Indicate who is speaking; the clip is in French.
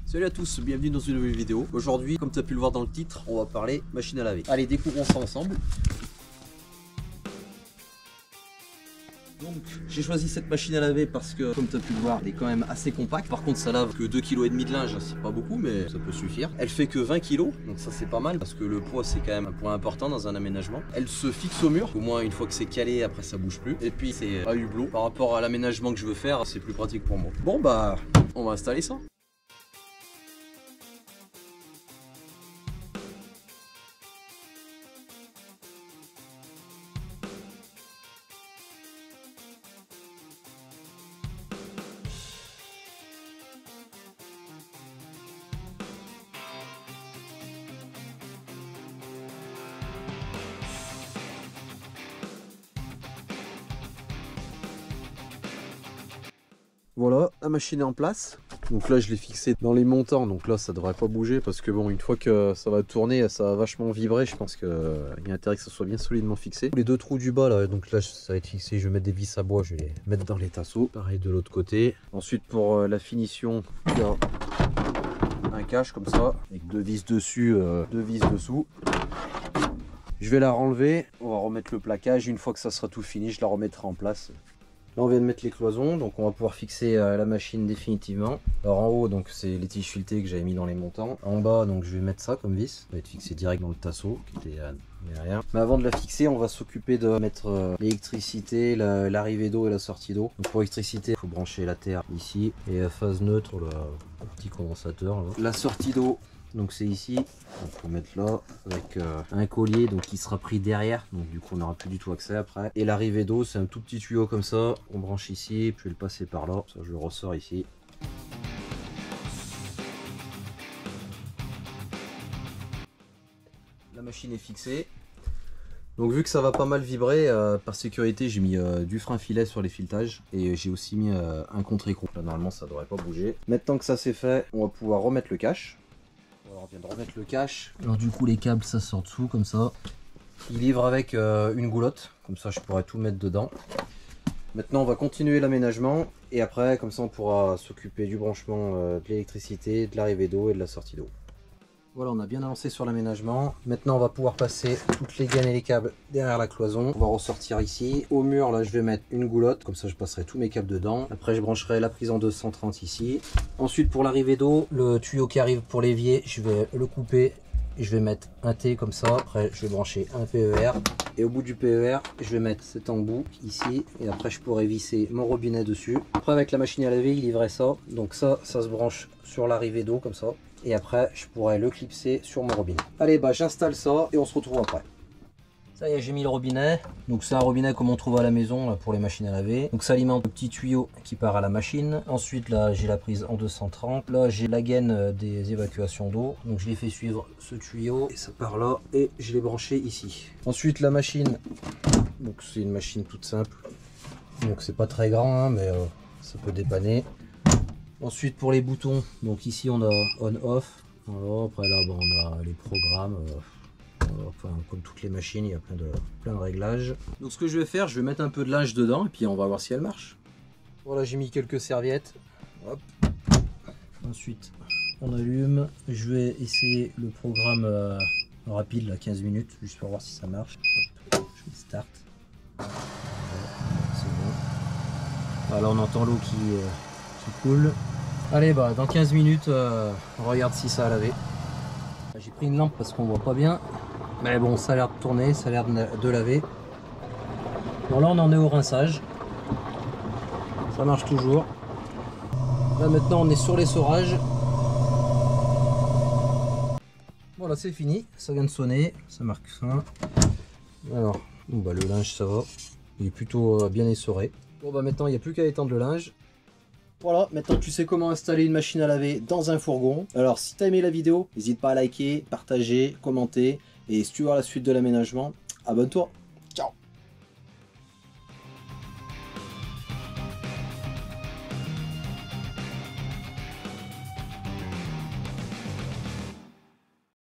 Speaker 1: Salut à tous, bienvenue dans une nouvelle vidéo. Aujourd'hui, comme tu as pu le voir dans le titre, on va parler machine à laver. Allez, découvrons ça ensemble. Donc, j'ai choisi cette machine à laver parce que, comme tu as pu le voir, elle est quand même assez compacte. Par contre, ça lave que 2,5 kg de linge, c'est pas beaucoup, mais ça peut suffire. Elle fait que 20 kg, donc ça c'est pas mal parce que le poids c'est quand même un point important dans un aménagement. Elle se fixe au mur, au moins une fois que c'est calé, après ça bouge plus. Et puis c'est à hublot. Par rapport à l'aménagement que je veux faire, c'est plus pratique pour moi. Bon bah, on va installer ça. Voilà, la machine est en place. Donc là je l'ai fixé dans les montants, donc là ça devrait pas bouger parce que bon, une fois que ça va tourner, ça va vachement vibrer. Je pense qu'il y a intérêt que ça soit bien solidement fixé. Les deux trous du bas là, donc là ça va être fixé, je vais mettre des vis à bois, je vais les mettre dans les tasseaux. Pareil de l'autre côté. Ensuite pour la finition, il y a un cache comme ça, avec deux vis dessus, deux vis dessous. Je vais la renlever, on va remettre le plaquage. Une fois que ça sera tout fini, je la remettrai en place. Là on vient de mettre les cloisons, donc on va pouvoir fixer la machine définitivement. Alors en haut, donc c'est les tiges filetées que j'avais mis dans les montants. En bas, donc je vais mettre ça comme vis. Ça va être fixé direct dans le tasseau qui était derrière. Mais avant de la fixer, on va s'occuper de mettre l'électricité, l'arrivée d'eau et la sortie d'eau. Donc pour l'électricité, il faut brancher la terre ici et la phase neutre, le petit condensateur. Là. La sortie d'eau. Donc c'est ici, il faut mettre là avec un collier donc qui sera pris derrière, donc du coup on n'aura plus du tout accès après. Et l'arrivée d'eau, c'est un tout petit tuyau comme ça, on branche ici, puis je vais le passer par là, ça je le ressors ici. La machine est fixée. Donc vu que ça va pas mal vibrer, par sécurité j'ai mis du frein filet sur les filetages et j'ai aussi mis un contre-écrou. Là normalement ça devrait pas bouger. Maintenant que ça c'est fait, on va pouvoir remettre le cache. Alors on vient de remettre le cache. Alors du coup les câbles ça sort dessous comme ça. Il livre avec une goulotte, comme ça je pourrais tout mettre dedans. Maintenant on va continuer l'aménagement et après comme ça on pourra s'occuper du branchement de l'électricité, de l'arrivée d'eau et de la sortie d'eau. Voilà, on a bien avancé sur l'aménagement. Maintenant on va pouvoir passer toutes les gaines et les câbles derrière la cloison. On va ressortir ici. Au mur là je vais mettre une goulotte, comme ça je passerai tous mes câbles dedans. Après je brancherai la prise en 230 ici. Ensuite pour l'arrivée d'eau, le tuyau qui arrive pour l'évier, je vais le couper. Je vais mettre un T comme ça. Après je vais brancher un PER. Et au bout du PER, je vais mettre cet embout ici. Et après je pourrai visser mon robinet dessus. Après avec la machine à laver, il livrait ça. Donc ça se branche sur l'arrivée d'eau comme ça. Et après je pourrais le clipser sur mon robinet. Allez bah j'installe ça et on se retrouve après. Ça y est, j'ai mis le robinet. Donc c'est un robinet comme on trouve à la maison là, pour les machines à laver. Donc ça alimente le petit tuyau qui part à la machine. Ensuite là j'ai la prise en 230. Là j'ai la gaine des évacuations d'eau. Donc je l'ai fait suivre ce tuyau et ça part là et je l'ai branché ici. Ensuite la machine, donc c'est une machine toute simple. Donc c'est pas très grand hein, mais ça peut dépanner. Ensuite pour les boutons, donc ici on a on-off. Voilà, après là bon, on a les programmes. Enfin, comme toutes les machines, il y a plein de réglages. Donc ce que je vais faire, je vais mettre un peu de linge dedans et puis on va voir si elle marche. Voilà, j'ai mis quelques serviettes. Hop. Ensuite, on allume. Je vais essayer le programme rapide, là, 15 minutes, juste pour voir si ça marche. Hop. Je vais start. Voilà, c'est bon. Voilà, on entend l'eau qui coule. Allez, bah dans 15 minutes, on regarde si ça a lavé. J'ai pris une lampe parce qu'on voit pas bien. Mais bon, ça a l'air de tourner, ça a l'air de laver. Bon, là on en est au rinçage. Ça marche toujours. Là maintenant on est sur l'essorage. Voilà, c'est fini. Ça vient de sonner. Ça marque fin. Alors, bon, bah, le linge ça va. Il est plutôt bien essoré. Bon bah maintenant il n'y a plus qu'à étendre le linge. Voilà, maintenant tu sais comment installer une machine à laver dans un fourgon. Alors si tu as aimé la vidéo, n'hésite pas à liker, partager, commenter. Et si tu veux voir la suite de l'aménagement, abonne-toi.